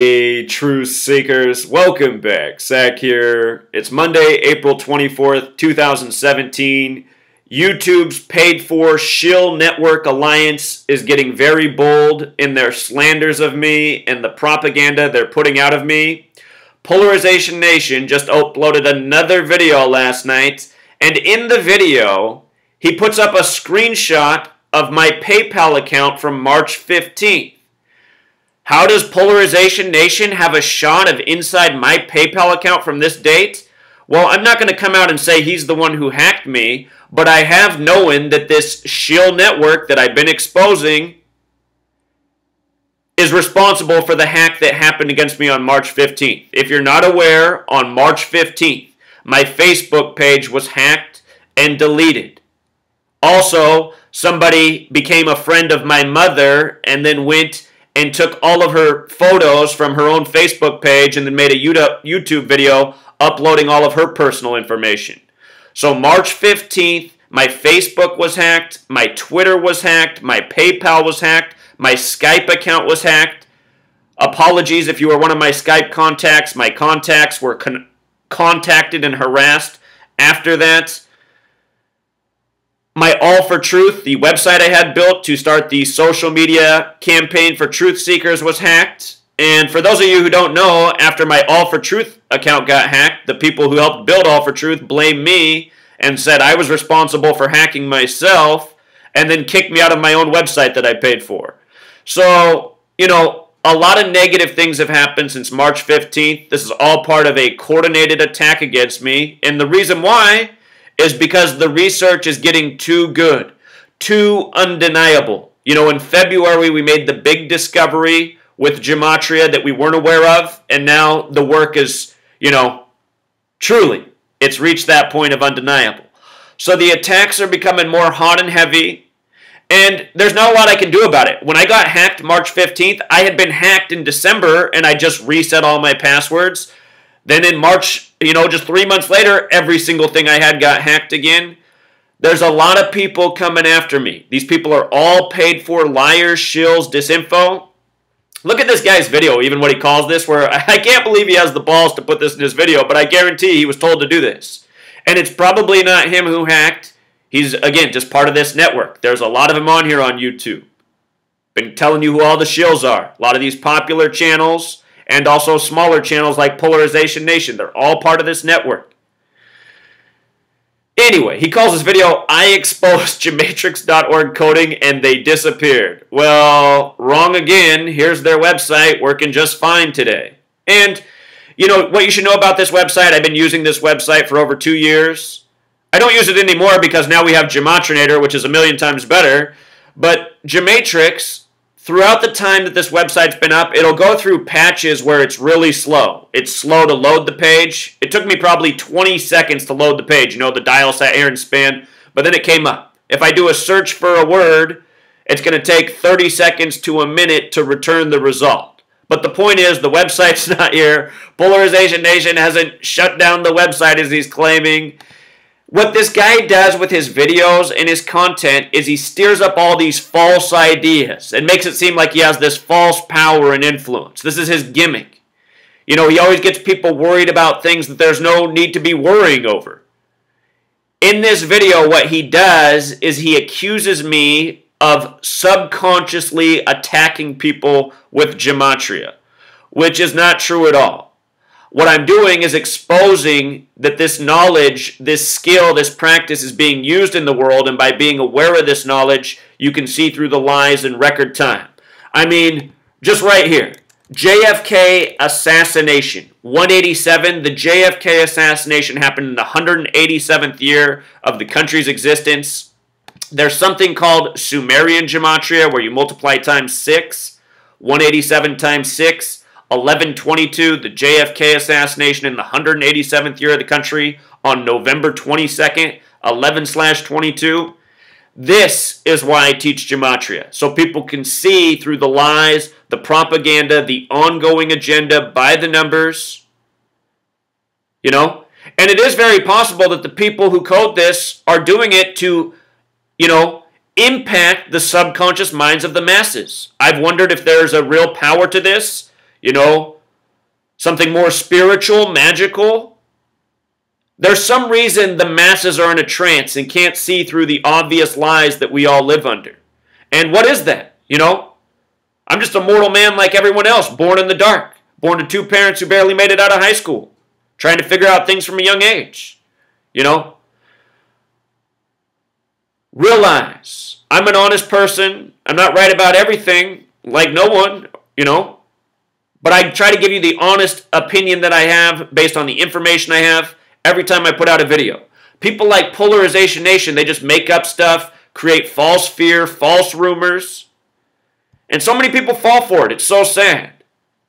Hey, truth seekers, welcome back. Zach here. It's Monday, April 24th, 2017. YouTube's paid-for Shill Network alliance is getting very bold in their slanders of me and the propaganda they're putting out of me. Polarization Nation just uploaded another video last night, and in the video, he puts up a screenshot of my PayPal account from March 15th. How does Polarization Nation have a shot of inside my PayPal account from this date? Well, I'm not going to come out and say he's the one who hacked me, but I have known that this Shill Network that I've been exposing is responsible for the hack that happened against me on March 15th. If you're not aware, on March 15th, my Facebook page was hacked and deleted. Also, somebody became a friend of my mother and then went and took all of her photos from her own Facebook page and then made a YouTube video uploading all of her personal information. So March 15th, my Facebook was hacked, my Twitter was hacked, my PayPal was hacked, my Skype account was hacked. Apologies if you were one of my Skype contacts. My contacts were contacted and harassed after that. My All for Truth, the website I had built to start the social media campaign for truth seekers, was hacked. And for those of you who don't know, after my All for Truth account got hacked, the people who helped build All for Truth blamed me and said I was responsible for hacking myself and then kicked me out of my own website that I paid for. So, a lot of negative things have happened since March 15th. This is all part of a coordinated attack against me. And the reason why is because the research is getting too good, too undeniable. In February, we made the big discovery with gematria that we weren't aware of, and now the work is, truly, it's reached that point of undeniable. So the attacks are becoming more hot and heavy, and there's not a lot I can do about it. When I got hacked March 15th, I had been hacked in December, and I just reset all my passwords. Then in March, just 3 months later, every single thing I had got hacked again. There's a lot of people coming after me. These people are all paid for liars, shills, disinfo. Look at this guy's video, even what he calls this, where I can't believe he has the balls to put this in his video, but I guarantee he was told to do this. And it's probably not him who hacked. He's, again, just part of this network. There's a lot of them on here on YouTube. Been telling you who all the shills are. A lot of these popular channels and also smaller channels like Polarization Nation. They're all part of this network. Anyway, he calls this video, I exposed gematrix.org coding and they disappeared. Well, wrong again. Here's their website working just fine today. And, what you should know about this website, I've been using this website for over 2 years. I don't use it anymore because now we have Gematrinator, which is a million times better. But Gematrix, throughout the time that this website's been up, it'll go through patches where it's really slow. It's slow to load the page. It took me probably 20 seconds to load the page. The dial sat here and span, but then it came up. If I do a search for a word, it's going to take 30 seconds to a minute to return the result. But the point is, the website's not here. Polarization Nation hasn't shut down the website as he's claiming. What this guy does with his videos and his content is he steers up all these false ideas and makes it seem like he has this false power and influence. This is his gimmick. He always gets people worried about things that there's no need to be worrying over. In this video, what he does is he accuses me of subconsciously attacking people with gematria, which is not true at all. What I'm doing is exposing that this knowledge, this skill, this practice is being used in the world, and by being aware of this knowledge, you can see through the lies in record time. I mean, just right here, JFK assassination, 187. The JFK assassination happened in the 187th year of the country's existence. There's something called Sumerian gematria, where you multiply times 6, 187 times 6. 1122, the JFK assassination in the 187th year of the country on November 22nd, 11/22. This is why I teach gematria, so people can see through the lies, the propaganda, the ongoing agenda by the numbers. And it is very possible that the people who code this are doing it to, impact the subconscious minds of the masses. I've wondered if there's a real power to this. you know, something more spiritual, magical. There's some reason the masses are in a trance and can't see through the obvious lies that we all live under. And what is that? You know, I'm just a mortal man like everyone else, born in the dark, born to two parents who barely made it out of high school, trying to figure out things from a young age. You know, realize I'm an honest person. I'm not right about everything, like no one, you know, but I try to give you the honest opinion that I have based on the information I have every time I put out a video. People like Polarization Nation, they just make up stuff, create false fear, false rumors, and so many people fall for it. It's so sad.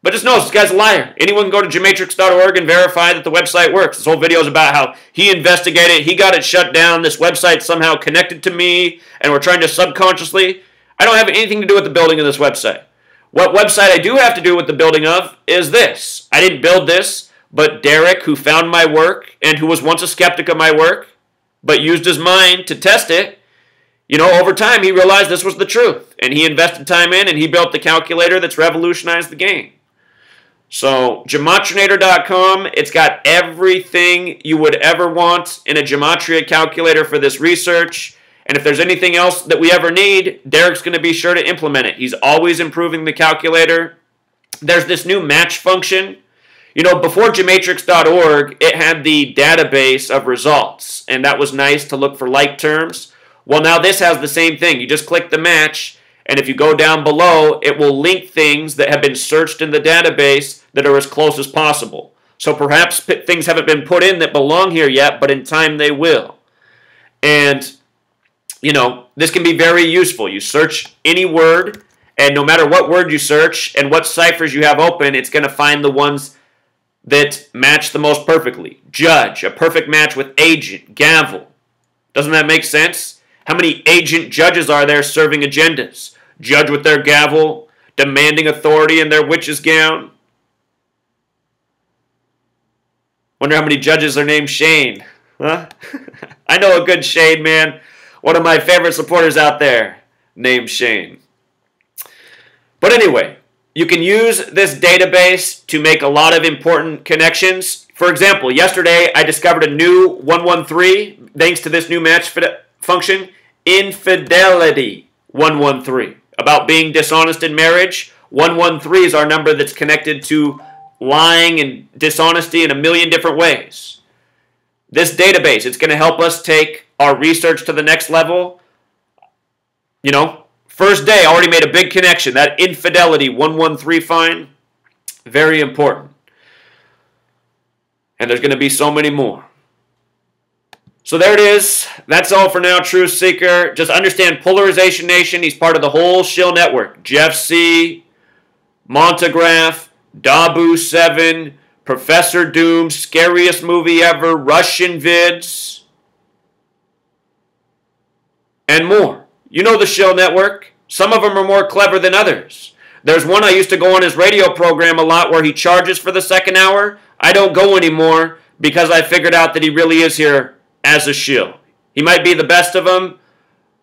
But just know, this guy's a liar. Anyone can go to gematrix.org and verify that the website works. This whole video is about how he investigated, he got it shut down, this website somehow connected to me, and we're trying to subconsciously. I don't have anything to do with the building of this website. What website I do have to do with the building of is this. I didn't build this, but Derek, who found my work and who was once a skeptic of my work, but used his mind to test it, you know, over time he realized this was the truth. And he invested time in and he built the calculator that's revolutionized the game. So, gematrinator.com, it's got everything you would ever want in a gematria calculator for this research. And if there's anything else that we ever need, Derek's going to be sure to implement it. He's always improving the calculator. There's this new match function. You know, before gematrix.org, it had the database of results, and that was nice to look for like terms. Well, now this has the same thing. You just click the match, and if you go down below, it will link things that have been searched in the database that are as close as possible. So perhaps things haven't been put in that belong here yet, but in time they will. And, you know, this can be very useful. You search any word, and no matter what word you search and what ciphers you have open, it's going to find the ones that match the most perfectly. Judge, a perfect match with agent, gavel. Doesn't that make sense? How many agent judges are there serving agendas? Judge with their gavel, demanding authority in their witch's gown. Wonder how many judges are named Shane. Huh? I know a good Shane, man. One of my favorite supporters out there named Shane. But anyway, you can use this database to make a lot of important connections. For example, yesterday I discovered a new 113 thanks to this new match function, infidelity 113. About being dishonest in marriage, 113 is our number that's connected to lying and dishonesty in a million different ways. This database, it's going to help us take our research to the next level. You know, first day, I already made a big connection. That infidelity 113 find, very important. And there's going to be so many more. So there it is. That's all for now, Truth Seeker. Just understand Polarization Nation. He's part of the whole Shill Network. Jeff C., Montagraph, Dabu 7, Professor Doom, Scariest Movie Ever, Russian Vids, and more. You know the Shill Network. Some of them are more clever than others. There's one I used to go on his radio program a lot where he charges for the second hour. I don't go anymore because I figured out that he really is here as a shill. He might be the best of them,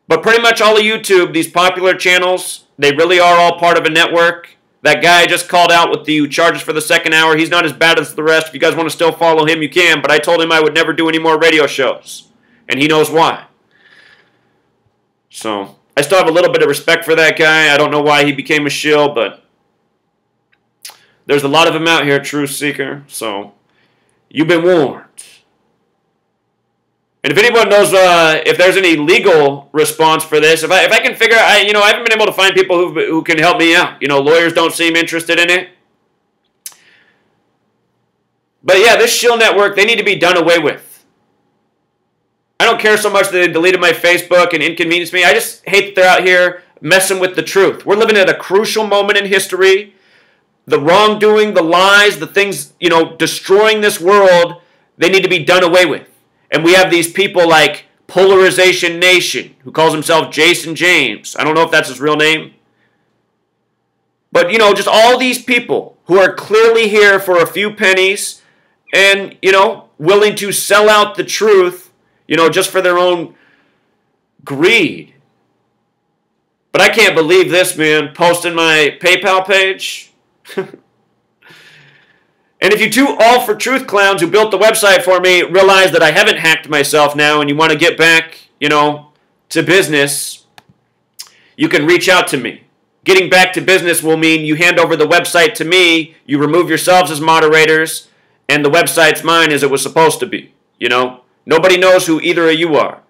but pretty much all of YouTube, these popular channels, they really are all part of a network. That guy I just called out with the who charges for the second hour, he's not as bad as the rest. If you guys want to still follow him, you can, but I told him I would never do any more radio shows, and he knows why. So, I still have a little bit of respect for that guy. I don't know why he became a shill, but there's a lot of them out here, Truth Seeker, so you've been warned. And if anyone knows if there's any legal response for this, if I can figure out, I haven't been able to find people who can help me out. You know, lawyers don't seem interested in it. But yeah, this Shill Network, they need to be done away with. I don't care so much that they deleted my Facebook and inconvenienced me. I just hate that they're out here messing with the truth. We're living at a crucial moment in history. The wrongdoing, the lies, the things, destroying this world, they need to be done away with. And we have these people like Polarization Nation, who calls himself Jason James. I don't know if that's his real name. But, just all these people who are clearly here for a few pennies and, willing to sell out the truth, just for their own greed. But I can't believe this, man. Posting my PayPal page. And if you two All for Truth clowns who built the website for me realize that I haven't hacked myself now and you want to get back, to business, you can reach out to me. Getting back to business will mean you hand over the website to me, you remove yourselves as moderators, and the website's mine as it was supposed to be. Nobody knows who either of you are.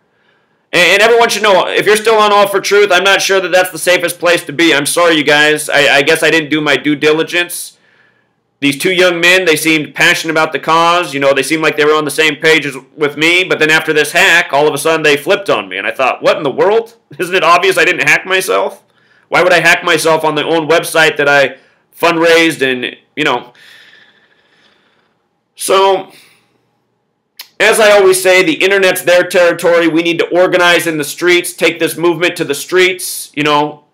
And everyone should know, if you're still on All for Truth, I'm not sure that that's the safest place to be. I'm sorry, you guys. I guess I didn't do my due diligence. These two young men, they seemed passionate about the cause. They seemed like they were on the same page with me. But then after this hack, all of a sudden they flipped on me. And I thought, what in the world? Isn't it obvious I didn't hack myself? Why would I hack myself on the own website that I fundraised and, So, as I always say, the internet's their territory. We need to organize in the streets, take this movement to the streets,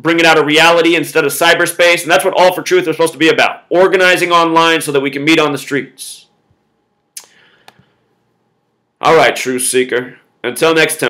bring it out of reality instead of cyberspace. And that's what All for Truth is supposed to be about. Organizing online so that we can meet on the streets. All right, Truth Seeker. Until next time.